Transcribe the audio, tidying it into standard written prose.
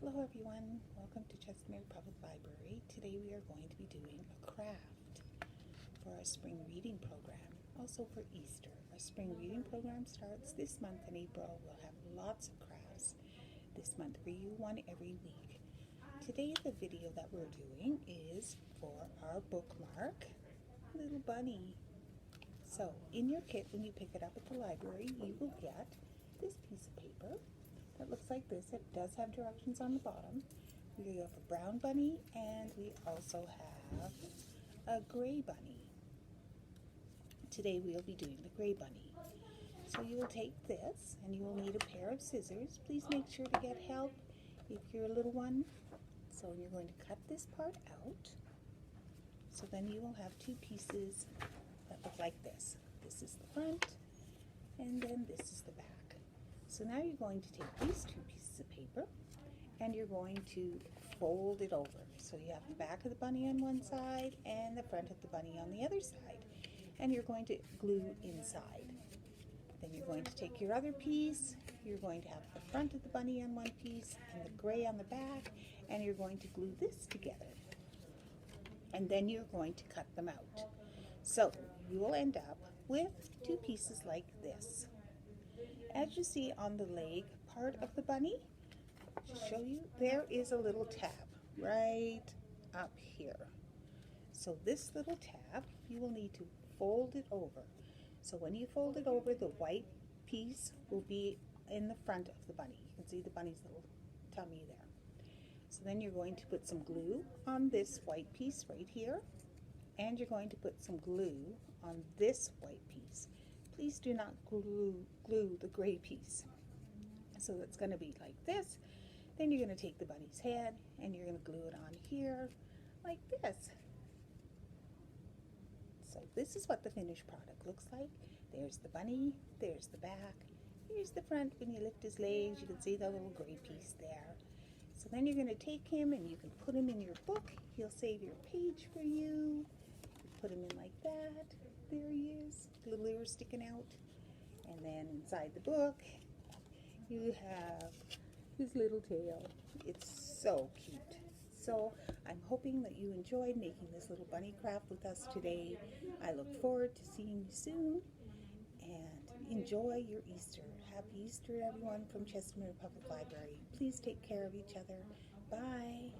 Hello everyone, welcome to Chestermere Public Library. Today we are going to be doing a craft for our spring reading program, also for Easter. Our spring reading program starts this month in April. We'll have lots of crafts this month for you, one every week. Today the video that we're doing is for our bookmark, Little Bunny. So in your kit, when you pick it up at the library, you will get this piece of paper that looks like this. It does have directions on the bottom. We have a brown bunny and we also have a gray bunny. Today we'll be doing the gray bunny. So you will take this and you will need a pair of scissors. Please make sure to get help if you're a little one. So you're going to cut this part out. So then you will have two pieces that look like this. This is the front and then this is the back. So now you're going to take these two pieces of paper and you're going to fold it over. So you have the back of the bunny on one side and the front of the bunny on the other side. And you're going to glue inside. Then you're going to take your other piece, you're going to have the front of the bunny on one piece and the gray on the back, and you're going to glue this together. And then you're going to cut them out. So you will end up with two pieces like this. As you see on the leg part of the bunny, to show you, there is a little tab right up here. So this little tab, you will need to fold it over. So when you fold it over, the white piece will be in the front of the bunny. You can see the bunny's little tummy there. So then you're going to put some glue on this white piece right here, and you're going to put some glue on this white piece. Please do not glue the gray piece. So it's going to be like this. Then you're going to take the bunny's head and you're going to glue it on here like this. So this is what the finished product looks like. There's the bunny, there's the back, here's the front. When you lift his legs, you can see the little gray piece there. So then you're going to take him and you can put him in your book. He'll save your page for you. Put him in like that. There he is, little ears sticking out. And then inside the book, you have his little tail. It's so cute. So I'm hoping that you enjoyed making this little bunny craft with us today. I look forward to seeing you soon. And enjoy your Easter. Happy Easter, everyone, from Chestermere Public Library. Please take care of each other. Bye.